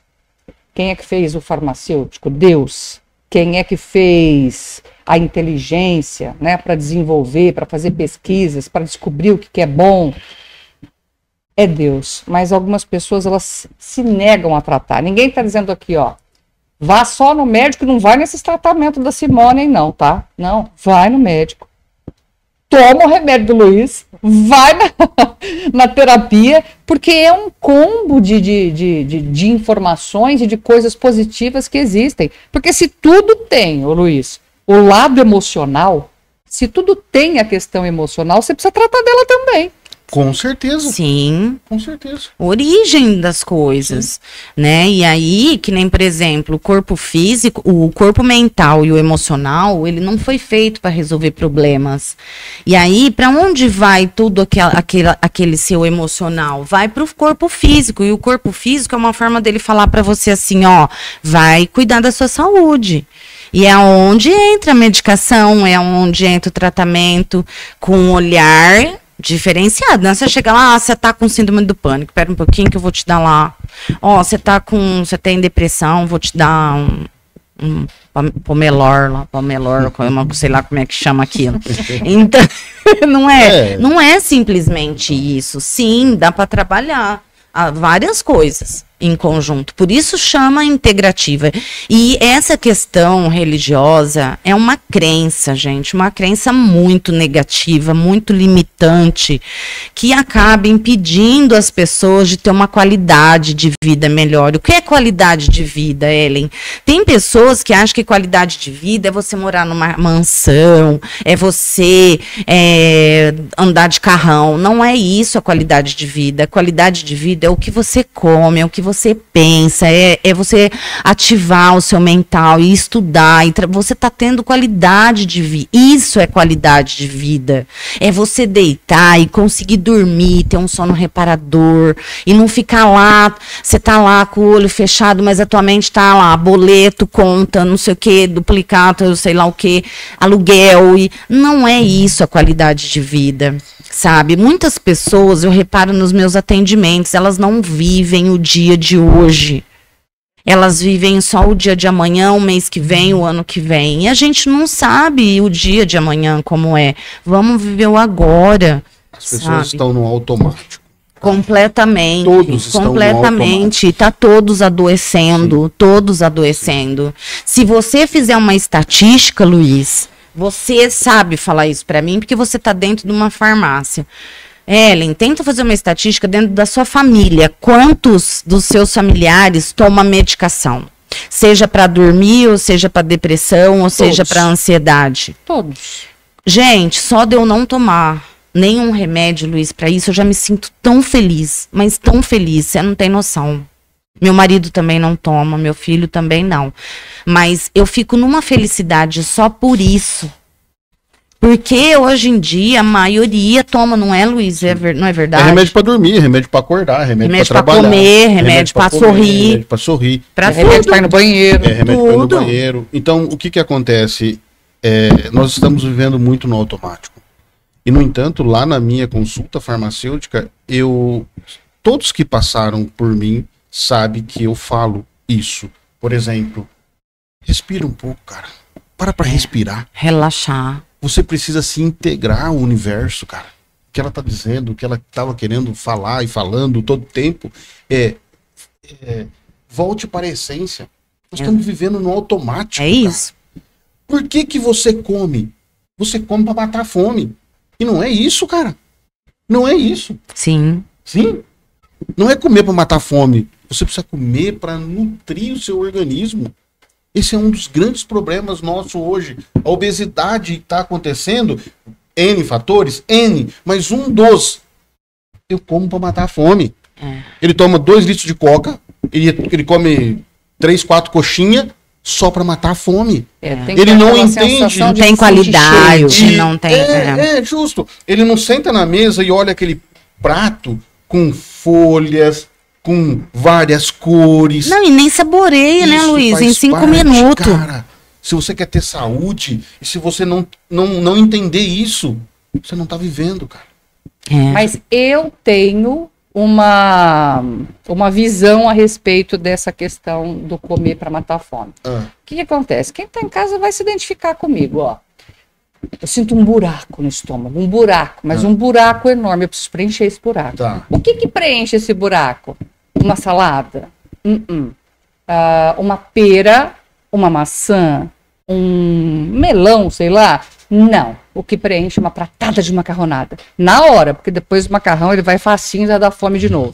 Quem é que fez o farmacêutico? Deus. Quem é que fez a inteligência, né, para desenvolver, para fazer pesquisas, para descobrir o que é bom? É Deus. Mas algumas pessoas, elas se negam a tratar. Ninguém está dizendo aqui, ó, vá só no médico, não vai nesses tratamentos da Simone, não, tá? Não, vai no médico. Toma o remédio do Luiz, vai na terapia, porque é um combo de informações e de coisas positivas que existem. Porque se tudo tem, ô Luiz, o lado emocional, se tudo tem a questão emocional, você precisa tratar dela também. Com certeza. Sim. Com certeza. Origem das coisas, né? E aí, que nem, por exemplo, o corpo físico, o corpo mental e o emocional, ele não foi feito para resolver problemas. E aí, para onde vai tudo aquele seu emocional? Vai para o corpo físico. E o corpo físico é uma forma dele falar para você assim, ó, vai cuidar da sua saúde. E é onde entra a medicação, é onde entra o tratamento com um olhar diferenciado, né? Você chega lá, você tá com síndrome do pânico, espera um pouquinho que eu vou te dar lá. Ó, você tem depressão, vou te dar um pomelor lá, sei lá como é que chama aquilo. Então, não é simplesmente isso. Sim, dá para trabalhar várias coisas em conjunto, por isso chama integrativa. E essa questão religiosa é uma crença, gente, uma crença muito negativa, muito limitante, que acaba impedindo as pessoas de ter uma qualidade de vida melhor. O que é qualidade de vida, Ellen? Tem pessoas que acham que qualidade de vida é você morar numa mansão, é você andar de carrão. Não é isso a qualidade de vida. A qualidade de vida é o que você come, é o que você pensa, é você ativar o seu mental e estudar, você está tendo qualidade de vida. Isso é qualidade de vida. É você deitar e conseguir dormir, ter um sono reparador e não ficar lá, você tá lá com o olho fechado, mas a tua mente tá lá, boleto, conta, não sei o que, duplicado, sei lá o que, aluguel, e não é isso a qualidade de vida. Sabe, muitas pessoas, eu reparo nos meus atendimentos, elas não vivem o dia de hoje. Elas vivem só o dia de amanhã, o mês que vem, o ano que vem. E a gente não sabe o dia de amanhã como é. Vamos viver o agora. As pessoas estão no automático. Completamente. Todos estão completamente. Tá todos adoecendo. Sim. Todos adoecendo. Se você fizer uma estatística, Luiz, você sabe falar isso para mim, porque você está dentro de uma farmácia. Ellen, tenta fazer uma estatística dentro da sua família. Quantos dos seus familiares tomam medicação? Seja para dormir, ou seja para depressão, ou seja para ansiedade? Todos. Gente, só de eu não tomar nenhum remédio, Luiz, para isso, eu já me sinto tão feliz. Mas tão feliz, você não tem noção. Meu marido também não toma, meu filho também não. Mas eu fico numa felicidade só por isso. Porque hoje em dia a maioria toma, não é, Luiz? Não é verdade? É remédio para dormir, remédio para acordar, remédio para trabalhar. Comer, remédio para sorrir. Remédio para sorrir. Remédio para ir no banheiro. Remédio para ir no banheiro. Então, o que acontece? Nós estamos vivendo muito no automático. E, no entanto, lá na minha consulta farmacêutica, todos que passaram por mim sabem que eu falo isso. Por exemplo, respira um pouco, cara. Para respirar. Relaxar. Você precisa se integrar ao universo, cara. O que ela tá dizendo, o que ela estava querendo falar e falando todo tempo volte para a essência. Nós estamos vivendo no automático. É isso. Cara. Por que você come? Você come para matar a fome. E não é isso, cara. Não é isso. Sim. Sim. Não é comer para matar a fome. Você precisa comer para nutrir o seu organismo. Esse é um dos grandes problemas nossos hoje. A obesidade está acontecendo, N fatores, N, mas um dos Eu como para matar a fome. É. Ele toma 2 litros de coca, ele come 3, 4 coxinhas só para matar a fome. Tem Ele não aquela entende. sensação Não de tem se sentir qualidade, cheio. não tem. Justo. Ele não senta na mesa e olha aquele prato com folhas, com várias cores. Não, e nem saboreia, né, Isso Luiz? faz Em 5 parte, minutos. Cara, se você quer ter saúde, e se você não entender isso, você não tá vivendo, cara. Mas eu tenho uma visão a respeito dessa questão do comer para matar a fome. O que acontece? Quem está em casa vai se identificar comigo, ó. Eu sinto um buraco no estômago, um buraco, mas um buraco enorme. Eu preciso preencher esse buraco. Tá. O que preenche esse buraco? Uma salada? Uma pera? Uma maçã? Um melão, sei lá? Não. O que preenche é uma pratada de macarronada. Na hora, porque depois do macarrão ele vai facinho e vai dar fome de novo.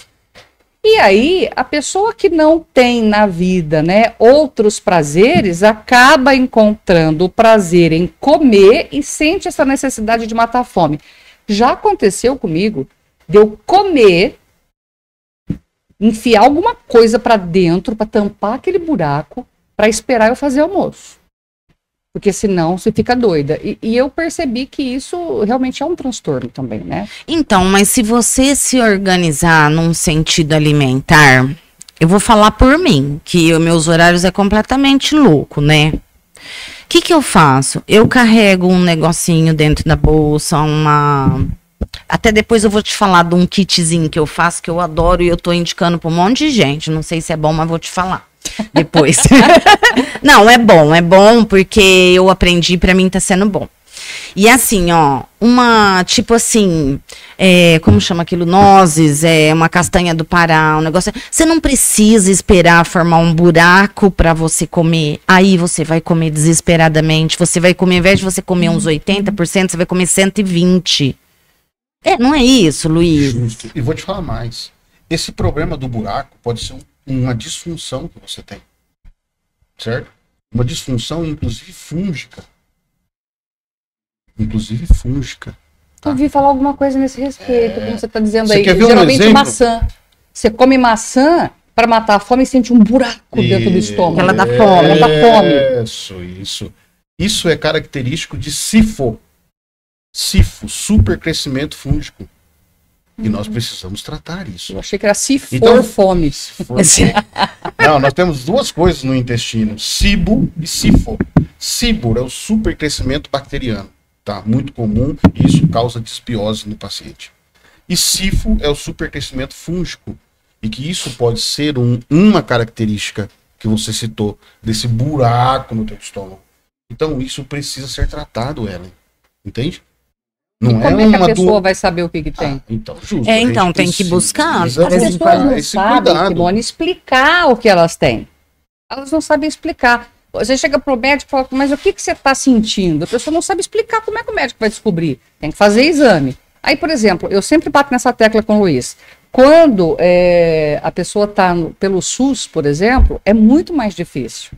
E aí, a pessoa que não tem na vida, né, outros prazeres, acaba encontrando o prazer em comer e sente essa necessidade de matar a fome. Já aconteceu comigo de eu comer, enfiar alguma coisa para dentro, para tampar aquele buraco, para esperar eu fazer almoço. Porque senão você fica doida. E eu percebi que isso realmente é um transtorno também, né? Então, mas se você se organizar num sentido alimentar, eu vou falar por mim, que os meus horários é completamente louco, né? O que eu faço? Eu carrego um negocinho dentro da bolsa, até depois eu vou te falar de um kitzinho que eu faço, que eu adoro e eu tô indicando pra um monte de gente. Não sei se é bom, mas vou te falar depois. Não, é bom porque eu aprendi, pra mim tá sendo bom. E assim, ó, tipo assim, como chama aquilo? Nozes, uma castanha do Pará, um negócio. Você não precisa esperar formar um buraco pra você comer. Aí você vai comer desesperadamente. Você vai comer, ao invés de você comer uns 80%, você vai comer 120%. Não é isso, Luiz? Justo. E vou te falar mais. Esse problema do buraco pode ser uma disfunção que você tem. Certo? Uma disfunção, inclusive fúngica. Tá? Eu ouvi falar alguma coisa nesse respeito, como você está dizendo Você aí. quer ver um Geralmente exemplo? maçã. Você come maçã para matar a fome e sente um buraco dentro do estômago. Ela dá fome. Ela dá fome. Isso é característico de SIFO. SIFO, supercrescimento fúngico. E nós precisamos tratar isso. Eu achei que era se for Então, fome. Não, nós temos 2 coisas no intestino, SIBO e SIFO. SIBO é o supercrescimento bacteriano, tá? Muito comum e isso causa desbiose no paciente. E SIFO é o supercrescimento fúngico. E que isso pode ser uma característica que você citou, desse buraco no teu estômago. Então isso precisa ser tratado, Ellen. Entende? Não e como é que a pessoa vai saber o que tem? Então, justo. Então tem que buscar. As pessoas não sabem, Simone, explicar o que elas têm. Elas não sabem explicar. Você chega pro médico e fala, mas o que você está sentindo? A pessoa não sabe explicar. Como é que o médico vai descobrir? Tem que fazer exame. Aí, por exemplo, eu sempre bato nessa tecla com o Luiz. Quando a pessoa está pelo SUS, por exemplo, é muito mais difícil.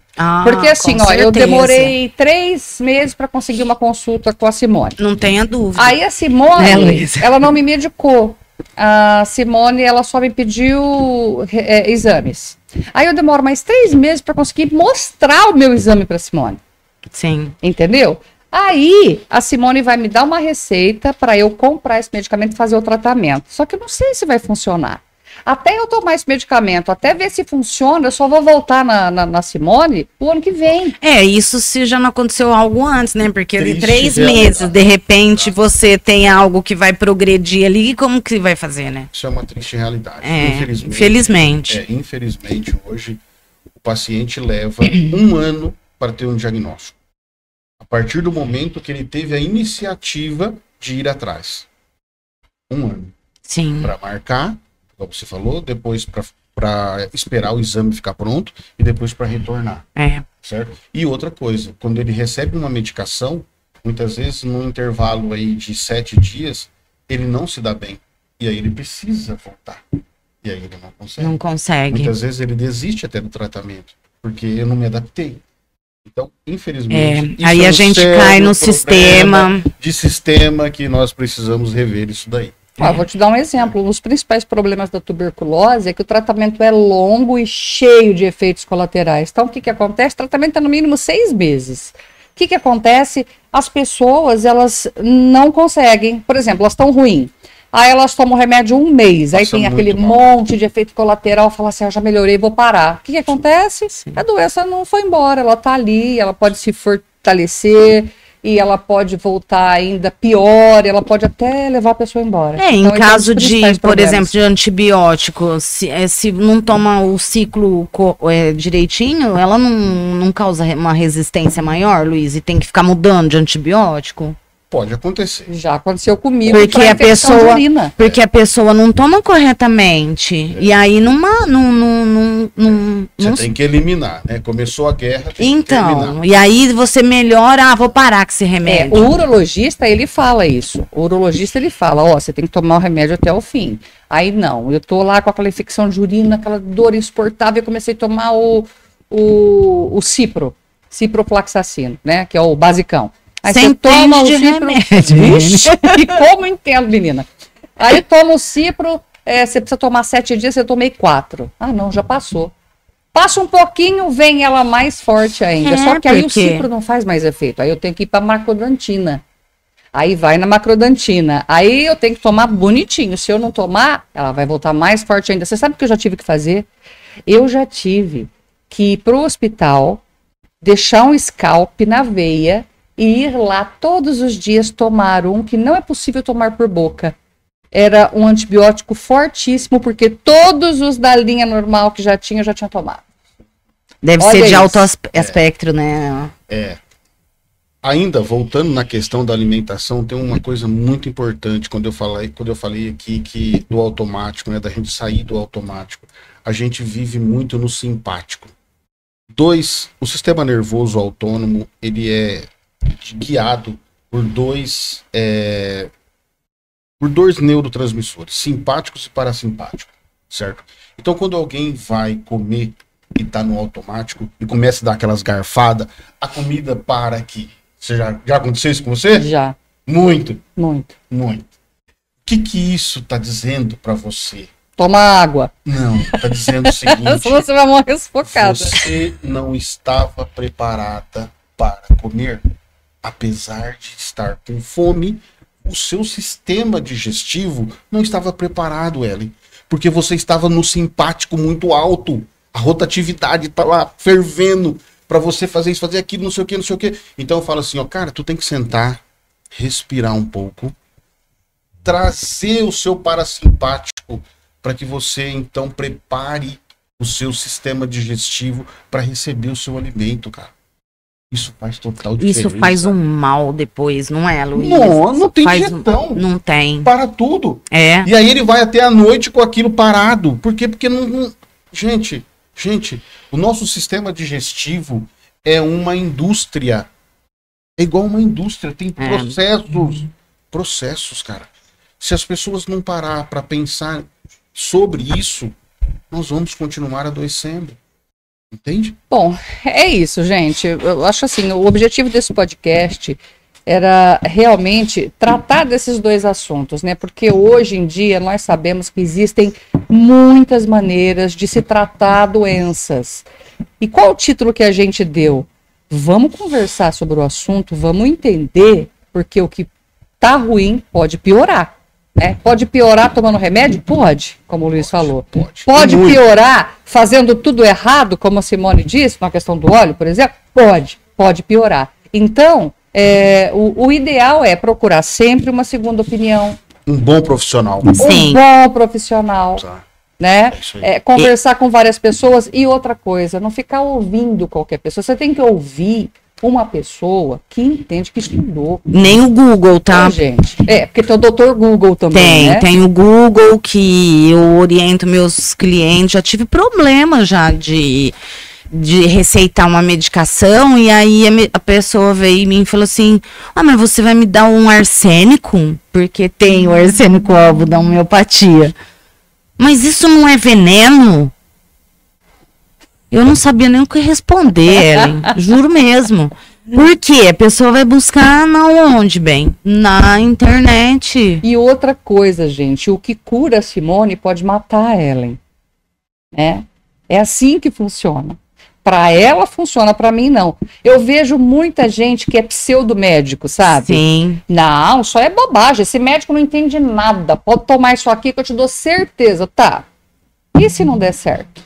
Porque assim, ó, eu demorei 3 meses para conseguir uma consulta com a Simone. Não tenha dúvida. Aí a Simone, ela não me medicou. A Simone, ela só me pediu exames. Aí eu demoro mais 3 meses para conseguir mostrar o meu exame para Simone. Sim. Entendeu? Aí, a Simone vai me dar uma receita para eu comprar esse medicamento e fazer o tratamento. Só que eu não sei se vai funcionar. Até eu tomar esse medicamento, até ver se funciona, eu só vou voltar na Simone o ano que vem. Isso se já não aconteceu algo antes, né? Porque de 3 meses, de repente, você tem algo que vai progredir ali, como que vai fazer, né? Isso é uma triste realidade. Infelizmente. Infelizmente, hoje, o paciente leva 1 ano para ter um diagnóstico. A partir do momento que ele teve a iniciativa de ir atrás. 1 ano. Sim. Para marcar, como você falou, depois para esperar o exame ficar pronto e depois para retornar. Certo? E outra coisa, quando ele recebe uma medicação, muitas vezes num intervalo aí de 7 dias, ele não se dá bem. E aí ele precisa voltar. E aí ele não consegue. Não consegue. Muitas vezes ele desiste até do tratamento, porque eu não me adaptei. Então, infelizmente, aí a gente cai no sistema que nós precisamos rever isso daí. Vou te dar um exemplo. Um dos principais problemas da tuberculose é que o tratamento é longo e cheio de efeitos colaterais. Então, o que acontece? O tratamento é no mínimo 6 meses. O que acontece? As pessoas, elas não conseguem. Por exemplo, elas estão ruins. Aí elas tomam remédio 1 mês. Aí tem aquele monte de efeito colateral. Fala assim, já melhorei, vou parar. O que acontece? A doença não foi embora. Ela está ali, ela pode se fortalecer. E ela pode voltar ainda pior, ela pode até levar a pessoa embora. Em caso de, por exemplo, de antibiótico, se não toma o ciclo direitinho, ela não causa uma resistência maior, Luiz? E tem que ficar mudando de antibiótico? Pode acontecer. Já aconteceu comigo. Porque a pessoa não toma corretamente. E aí você tem que eliminar, né? Começou a guerra, tem que eliminar. E aí você melhora, vou parar com esse remédio. O urologista, ele fala isso. O urologista, ele fala, você tem que tomar o remédio até o fim. Aí não, eu tô lá com aquela infecção de urina, aquela dor insuportável, eu comecei a tomar o ciprofloxacino, né? Que é o basicão. Aí você toma o cipro. Vixe, e como entendo, menina? Aí toma o cipro, você precisa tomar 7 dias, eu tomei 4. Não, já passou. Passa um pouquinho, vem ela mais forte ainda. Só que aí o cipro não faz mais efeito. Aí eu tenho que ir para macrodantina. Aí vai na macrodantina. Aí eu tenho que tomar bonitinho. Se eu não tomar, ela vai voltar mais forte ainda. Você sabe o que eu já tive que fazer? Eu já tive que ir pro hospital, deixar um scalp na veia e ir lá todos os dias tomar um que não é possível tomar por boca. Era um antibiótico fortíssimo, porque todos os da linha normal que já tinha tomado. Deve ser de alto espectro, né? Ainda, voltando na questão da alimentação, tem uma coisa muito importante quando eu falei aqui que do automático, né? Da gente sair do automático. A gente vive muito no simpático. O sistema nervoso autônomo, ele é guiado por dois neurotransmissores, simpáticos e parasimpáticos, certo? Então, quando alguém vai comer e tá no automático e começa a dar aquelas garfadas, a comida para aqui. Já aconteceu isso com você? Já. Muito. Muito. Muito. O que isso tá dizendo para você? Toma água. Não, tá dizendo o seguinte. Senão você vai morrer sufocada. Você não estava preparada para comer. Apesar de estar com fome, o seu sistema digestivo não estava preparado, Ellen. Porque você estava no simpático muito alto. A rotatividade está lá fervendo para você fazer isso, fazer aquilo, não sei o que, não sei o que. Então eu falo assim, cara, tu tem que sentar, respirar um pouco, trazer o seu parasimpático para que você, então, prepare o seu sistema digestivo para receber o seu alimento, cara. Isso faz total diferença. Isso faz um mal depois, não é, Luiz? Não tem jetão. Não tem. Para tudo. E aí ele vai até a noite com aquilo parado. Por quê? Porque não... Gente, o nosso sistema digestivo é uma indústria. É igual uma indústria. Tem processos, cara. Se as pessoas não parar para pensar sobre isso, nós vamos continuar adoecendo. Entende? Bom, é isso, gente. Eu acho assim, o objetivo desse podcast era realmente tratar desses dois assuntos, né? Porque hoje em dia nós sabemos que existem muitas maneiras de se tratar doenças. E qual o título que a gente deu? Vamos conversar sobre o assunto, vamos entender, porque o que tá ruim pode piorar. Pode piorar tomando remédio? Pode, como o Luiz falou. Pode piorar fazendo tudo errado, como a Simone disse, na questão do óleo, por exemplo? Pode piorar. Então, o ideal é procurar sempre uma segunda opinião. Um bom profissional. Sim. Um bom profissional. Né? Conversar com várias pessoas. E outra coisa, não ficar ouvindo qualquer pessoa. Você tem que ouvir uma pessoa que entende, que estudou. Nem o Google, tá? Gente. Porque tem o Dr. Google também, né? Tem o Google que eu oriento meus clientes. Já tive problema de receitar uma medicação e aí a pessoa veio em mim e falou assim, mas você vai me dar um arsênico? Porque tem o arsênico alvo da homeopatia. Mas isso não é veneno? Eu não sabia nem o que responder, Ellen. Juro mesmo. Por quê? A pessoa vai buscar na onde, bem? Na internet. E outra coisa, gente, o que cura a Simone pode matar a Ellen. Né? É assim que funciona. Para ela funciona, para mim não. Eu vejo muita gente que é pseudo-médico, sabe? Sim. Não, isso é bobagem. Esse médico não entende nada. Pode tomar isso aqui que eu te dou certeza. Tá. E se não der certo?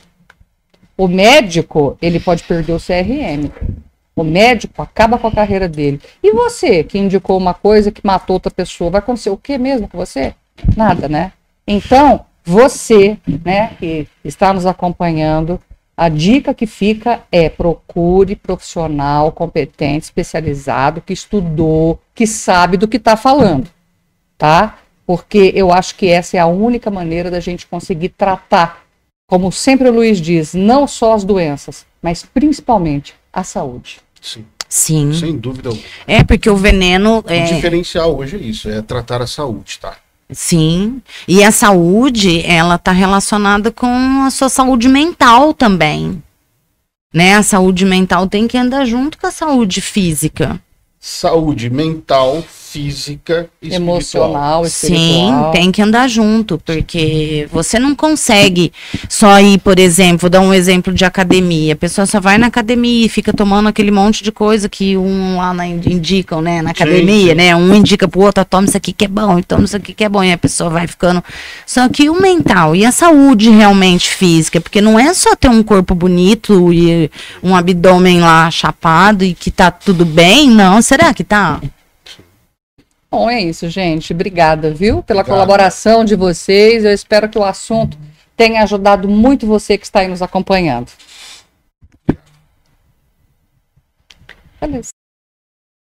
O médico, ele pode perder o CRM. O médico acaba com a carreira dele. E você, que indicou uma coisa que matou outra pessoa, vai acontecer o que mesmo com você? Nada, né? Então, você, né, que está nos acompanhando, a dica que fica é: procure profissional competente, especializado, que estudou, que sabe do que está falando, tá? Porque eu acho que essa é a única maneira da gente conseguir tratar, como sempre o Luiz diz, não só as doenças, mas principalmente a saúde. Sim. Sim. Sem dúvida alguma. É, porque o veneno... O diferencial hoje é isso, é tratar a saúde, tá? Sim, e a saúde, ela está relacionada com a sua saúde mental também, né? A saúde mental tem que andar junto com a saúde física. Saúde mental, física e Emocional, Sim, espiritual. tem que andar junto, porque você não consegue só ir, por exemplo, vou dar um exemplo de academia. A pessoa só vai na academia e fica tomando aquele monte de coisa que um lá indicam, né, na academia, sim. né? Um indica pro outro, toma isso aqui que é bom, toma isso aqui que é bom, e a pessoa vai ficando. Só que o mental e a saúde realmente física, porque não é só ter um corpo bonito e um abdômen lá chapado e que tá tudo bem, não. Será que tá? Bom, é isso, gente. Obrigada, viu, pela Obrigado. colaboração de vocês. Eu espero que o assunto tenha ajudado muito você que está aí nos acompanhando. Beleza.